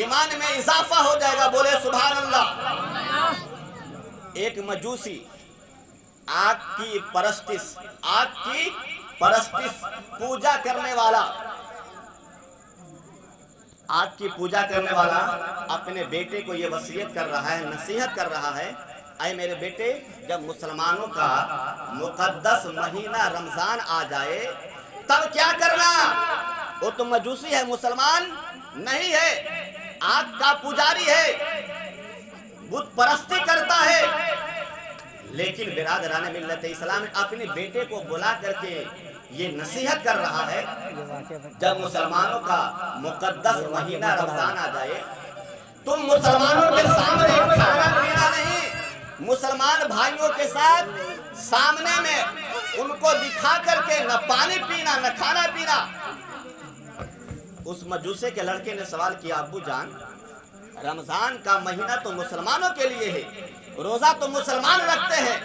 ایمان میں اضافہ ہو جائے گا، بولے سبحان اللہ۔ ایک مجوسی آگ کی پرستش پوجا کرنے والا، آگ کی پوجا کرنے والا اپنے بیٹے کو یہ وصیت کر رہا ہے، نصیحت کر رہا ہے، اے میرے بیٹے، جب مسلمانوں کا مقدس مہینہ رمضان آ جائے تب کیا کرنا؟ وہ تو مجوسی ہے، مسلمان نہیں ہے، آگ کا پجاری ہے، بت پرستی کرتا ہے، لیکن برادران ملت اسلام اپنے بیٹے کو بلا کر کے یہ نصیحت کر رہا ہے، جب مسلمانوں کا مقدس مہینہ رمضان آ جائے تم مسلمانوں کے سامنے کھانا پینا نہیں، مسلمان بھائیوں کے ساتھ سامنے میں ان کو دکھا کر کے نہ پانی پینا نہ کھانا پینا۔ اس مجوسے کے لڑکے نے سوال کیا، ابو جان، رمضان کا مہینہ تو مسلمانوں کے لیے ہے، روزہ تو مسلمان رکھتے ہیں،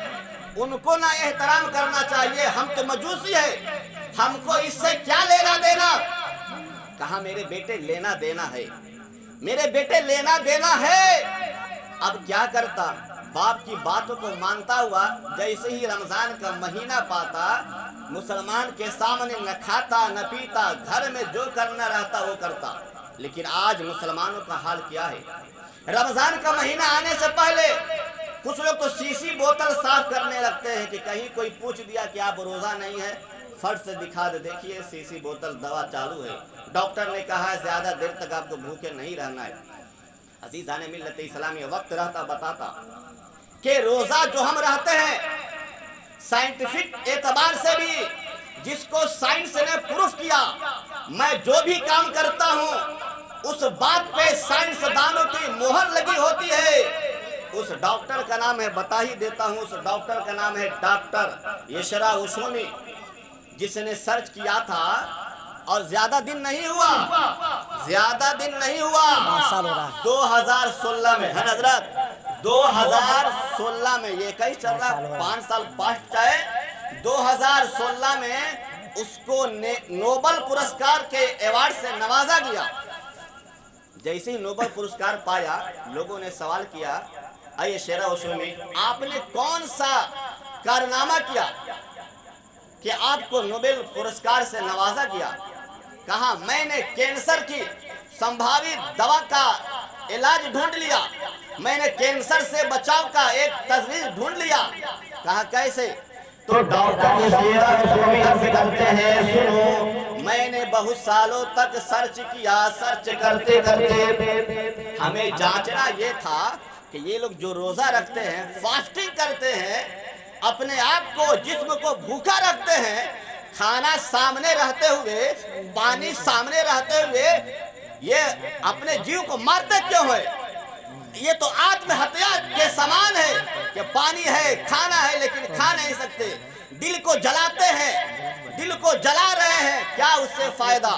ان کو نہ احترام کرنا چاہیے، ہم تو مجوسی ہیں، ہم کو اس سے کیا لینا دینا؟ کہا میرے بیٹے لینا دینا ہے، میرے بیٹے لینا دینا ہے۔ اب کیا کرتا؟ باپ کی باتوں کو مانتا ہوا جیسے ہی رمضان کا مہینہ پاتا، مسلمان کے سامنے نہ کھاتا نہ پیتا، گھر میں جو کرنا رہتا وہ کرتا۔ لیکن آج مسلمانوں کا حال کیا ہے؟ رمضان کا مہینہ آنے سے پہلے کچھ لوگ تو سیسی بوتل صاف کرنے لگتے ہیں کہ کہیں کوئی پوچھ دیا کہ آپ روزہ نہیں ہے، فٹ سے دکھا دے، دیکھیے سیسی بوتل دوا چالو ہے، ڈاکٹر نے کہا ہے زیادہ دیر تک آپ کو بھوکے نہیں رہنا ہے۔ عزیزان ملت اسلامی، وقت رہتا بتاتا کہ روزہ جو ہم رہتے ہیں سائنٹیفک اعتبار سے بھی، جس کو سائنس نے پروف کیا، میں جو بھی کام کرتا ہوں اس بات پہ سائنسدانوں کی مہر لگی ہوتی ہے۔ اس ڈاکٹر کا نام ہے، بتا ہی دیتا ہوں، اس ڈاکٹر کا نام ہے ڈاکٹر یشرا اوشونی، جس نے سرچ کیا تھا، اور زیادہ دن نہیں ہوا 2016 میں ہے حضرت، 2016 میں، یہ کئی چل رہا 5 سال پاسٹ جائے، 2016 میں اس کو نوبل پرسکار کے ایوارڈ سے نوازا گیا۔ جیسے ہی نوبل پرسکار پایا، لوگوں نے سوال کیا، اے یشرا اوشونی، آپ نے کون سا کارنامہ کیا کہ آپ کو نوبل پرسکار سے نوازا گیا؟ کہا میں نے کینسر کی سمبھاوی دوا کا علاج ڈھونڈ لیا، میں نے کینسر سے بچاؤ کا ایک تجویز ڈھونڈ لیا۔ کہا کیسے؟ تو ڈاکٹر یشرا اوشونی عرض کرتے ہیں، سنو، میں نے بہت سالوں تک سرچ کیا، سرچ کرتے کرتے ہمیں جانچنا یہ تھا کہ یہ لوگ جو روزہ رکھتے ہیں، فاسٹنگ کرتے ہیں، اپنے آپ کو جسم کو بھوکا رکھتے ہیں، کھانا سامنے رہتے ہوئے، پانی سامنے رہتے ہوئے، یہ اپنے جیو کو مارتے کیوں ہے؟ یہ تو آتم ہتیا کے سامان ہے کہ پانی ہے، کھانا ہے، لیکن کھا نہیں سکتے، دل کو جلاتے ہیں، دل کو جلا رہے ہیں، کیا اس سے فائدہ؟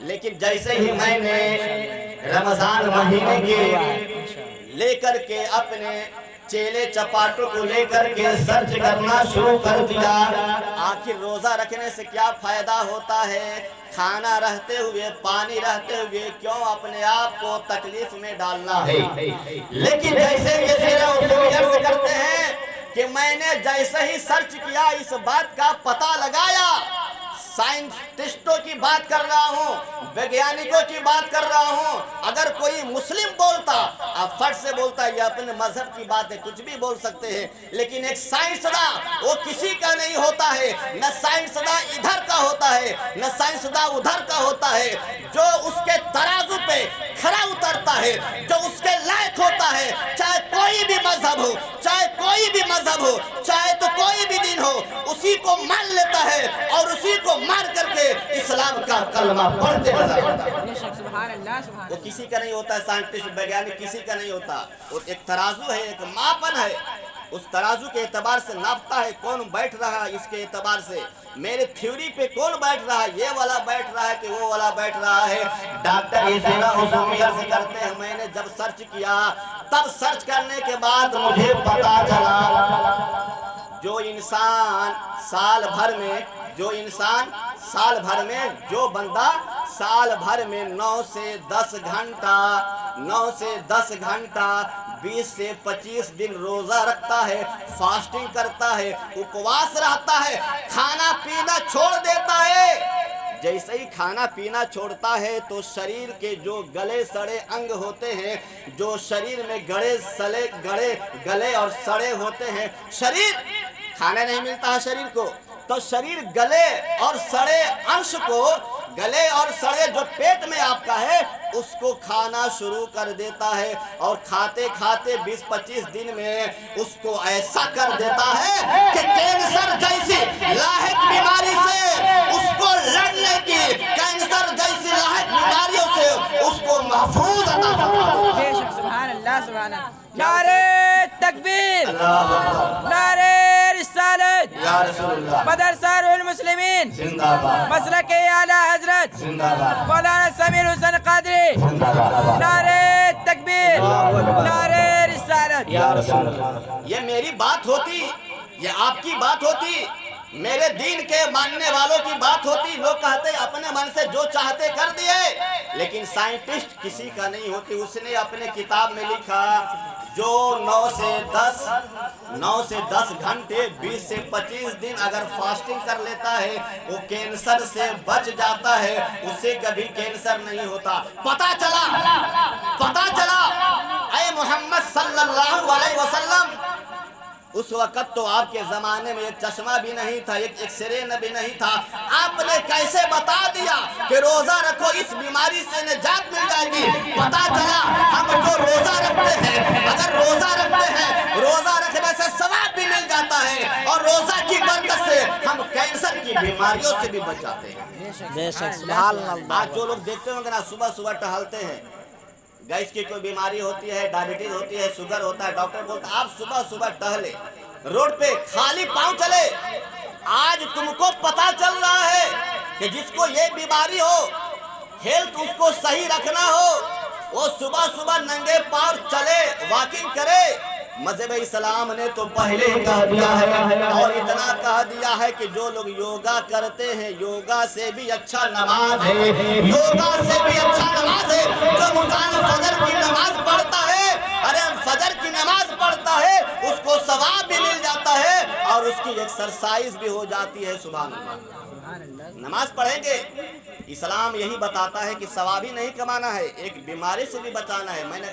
لیکن جیسے ہی میں نے رمضان مہینے کے لے کر کے اپنے چیلے چپاٹوں کو لے کر کے سرچ کرنا شروع کر دیا، آخر روزہ رکھنے سے کیا فائدہ ہوتا ہے؟ کھانا رہتے ہوئے، پانی رہتے ہوئے کیوں اپنے آپ کو تکلیف میں ڈالنا ہے؟ لیکن جیسے یہ عرض کرتے ہیں کہ میں نے جیسے ہی سرچ کیا، اس بات کا پتہ لگایا، سائنٹسٹوں کی بات کر رہا ہوں، ویگیانکوں کی بات کر رہا ہوں، اگر کوئی مسلم بولتا، اب فٹ سے بولتا ہے، یہ اپنے مذہب کی بات ہے، کچھ بھی بول سکتے ہیں، لیکن ایک سائنسداں وہ کسی کا نہیں ہوتا ہے، نہ سائنسداں ادھر کا ہوتا ہے نہ سائنسداں ادھر کا ہوتا ہے، جو اس کے ترازو پہ کھرا اترتا ہے، جو اس کے لائق ہوتا ہے، چاہے کوئی بھی مذہب ہو، چاہے کوئی بھی مذہب ہو، چاہے تو کوئی بھی دین ہو، اسی کو مان لیتا ہے اور اسی کو مار کر کے اسلام کا کلمہ پڑھتے نظر آتا ہے۔ وہ کسی کا نہیں ہوتا ہے، سائنٹسٹ ویگیانک کسی کا نہیں ہوتا، وہ ایک ترازو ہے، ایک ماپن ہے، اس ترازو کے اعتبار سے ناپتا ہے کون بیٹھ رہا ہے، اس کے اعتبار سے میرے تھیوری پہ کون بیٹھ رہا ہے، یہ والا بیٹھ رہا ہے کہ وہ والا بیٹھ رہا ہے۔ ڈاکٹر یشرا اوشونی عرض کرتے ہیں، میں نے جب سرچ کیا، تب سرچ کرنے کے بعد مجھے پتا چلا جو انسان سال بھر میں जो इंसान साल भर में, जो बंदा साल भर में 9 से 10 घंटा 20 से 25 दिन रोजा रखता है, फास्टिंग करता है, उपवास रहता है, खाना पीना छोड़ देता है, जैसे ही खाना पीना छोड़ता है तो शरीर के जो गले सड़े अंग होते हैं, जो शरीर में गले और सड़े होते हैं, शरीर खाना नहीं मिलता है शरीर को, तो शरीर गले और सड़े अंश को, गले और सड़े जो पेट में आपका है उसको खाना शुरू कर देता है, और खाते खाते 20-25 दिन में उसको ऐसा कर देता है कि कैंसर जैसी लाहिक बीमारी से उसको लड़ने की, कैंसर जैसी लाहिक बीमारियों से उसको महफूज अता फरमा देता है। सुभान अल्लाह, सुभान अल्लाह। नारे तकबीर, नारे रिसालत, या रसूलल्लाह, मदरसा रुहुल मुस्लिमीन जिंदाबाद, मसलक आला हजरत जिंदाबाद, मौलाना समीर हुसैन कादरी, नारे तकबीर, नारे रिसालत, या रसूलल्लाह। ये मेरी बात होती, ये आपकी बात होती, मेरे दीन के मानने वालों की बात होती। लोग कहते अपने मन से जो चाहते कर दिए, लेकिन साइंटिस्ट किसी का नहीं होती। उसने अपने किताब में लिखा जो 9 से 10 घंटे 20 से 25 दिन अगर फास्टिंग कर लेता है वो कैंसर से बच जाता है, उससे कभी कैंसर नहीं होता। पता चला ऐ मोहम्मद सल्लल्लाहु अलैहि वसल्लम, उस वक़्त तो आपके ज़माने में एक चश्मा भी नहीं था, एक एक्सरे भी नहीं था। आपने कैसे बता दिया कि रोज़ा रखो, इस बीमारी से निजात मिल जाएगी। पता चला हम जो रोज़ा रखते हैं, अगर रोज़ा रखते हैं, रोज़ा रखने से सवाब भी मिल जाता है, और रोज़ा की बरकत से हम कैंसर की बीमारियों से भी बच जाते हैं। आज जो लोग देखते होंगे ना, सुबह सुबह टहलते हैं, गैस की कोई बीमारी होती है, डायबिटीज होती है, शुगर होता है, डॉक्टर बोलता है आप सुबह सुबह टहले, रोड पे खाली पांव चले। आज तुमको पता चल रहा है कि जिसको ये बीमारी हो, हेल्थ उसको सही रखना हो, वो सुबह सुबह नंगे पांव चले, वॉकिंग करे। मज़हब इस्लाम ने तो पहले ही कह दिया है, और इतना कह दिया है कि जो लोग योगा करते हैं, योगा से भी अच्छा नमाज है, योगा से भी अच्छा नमाज है। जो मुसलमान फजर की नमाज पढ़ता है, अरे फजर की नमाज पढ़ता है, उसको सवाब भी मिल जाता है और उसकी एक्सरसाइज भी हो जाती है। सुभान अल्लाह। नमाज पढ़ेंगे, इस्लाम यही बताता है कि सवाब ही नहीं कमाना है, एक बीमारी से भी बचाना है। मैंने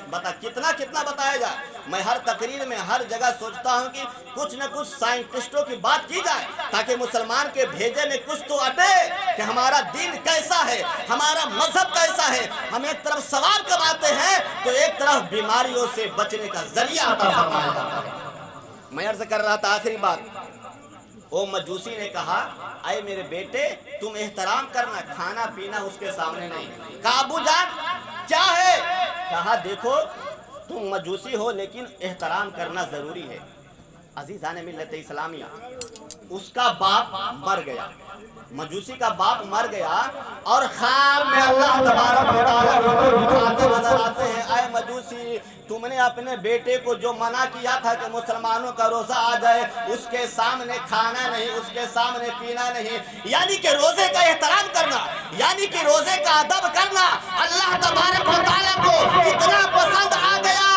कितना बताया जाए। मैं हर तकरीर में हर जगह सोचता हूँ कि कुछ न कुछ साइंटिस्टों की बात की जाए, ताकि मुसलमान के भेजे में कुछ तो अटे कि हमारा दीन कैसा है, हमारा मजहब कैसा है। हम एक तरफ सवाब कमाते हैं तो एक तरफ बीमारियों से बचने का जरिया अता फरमाया जाता है। मैं अर्ज कर रहा था, आखिरी बात, वो मजूसी ने कहा आए मेरे बेटे तुम एहतराम करना, खाना पीना उसके सामने नहीं। कहा अबू जान क्या है? कहा देखो तुम मजूसी हो लेकिन एहतराम करना जरूरी है। अजीज़ान मिल्लत इस्लामिया, उसका बाप मर गया, मजूसी का बाप मर गया, और ख्वाब में अल्लाह तबारक व तआला उसको दिखाते नजर आते हैं, ऐ मजूसी तुमने अपने बेटे को जो मना किया था कि मुसलमानों का रोजा आ जाए, उसके सामने खाना नहीं, उसके सामने पीना नहीं, यानी कि रोजे का एहतराम करना, यानी कि रोजे का अदब करना अल्लाह तबारक व तआला को इतना पसंद आ गया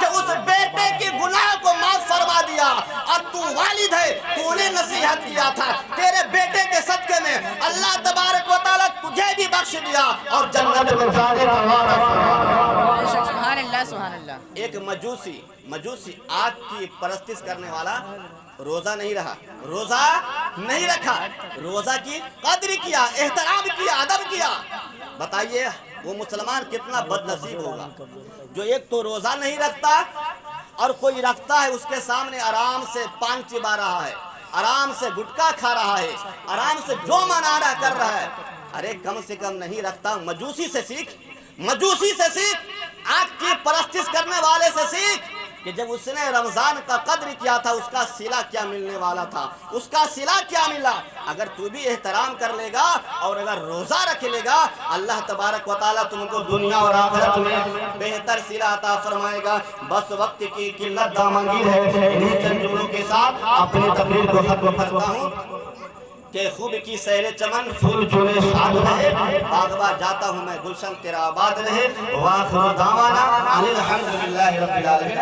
कि उस बेटे के गुनाह को माफ फरमा दिया। और तू वालिद है, तूने नसीहत किया था, तेरे बेटे के सदके में अल्लाह तबारक व तआला तुझे भी बख्श दिया और जन्नत में जाने का वादा फरमाया। सुभान अल्लाह, सुभान अल्लाह। एक मजूसी आग की परस्तिश करने वाला रोजा नहीं रखा, रोजा की कद्र किया, एहतराम किया, अदब किया। बताइए वो मुसलमान कितना बदनसीब होगा जो एक तो रोजा नहीं रखता और कोई रखता है उसके सामने आराम से पान चिबा रहा है, आराम से गुटखा खा रहा है, आराम से जो मनाना कर रहा है। अरे कम से कम नहीं रखता, मजूसी से सीख, आग की परस्तिश करने वाले से सीख कि जब उसने रमजान का कद्र किया था उसका सिला क्या मिलने वाला था, उसका सिला क्या मिला। अगर तू भी एहतराम कर लेगा और अगर रोजा रख लेगा, अल्लाह तबारक व तआला तुमको दुनिया और आखिरत में बेहतर सिला अता फरमाएगा। बस वक्त की किल्लत दामनगीर है, इन्हीं चंद जुमलों के साथ अपनी तकरीर को खत्म करता हूँ। کہ خوب کی سیر چمن پھول جھولے شاد رہے باغباں جاتا ہوں میں گلشن تیرا آباد رہے وآخر دعوانا ان الحمدللہ رب العالمین.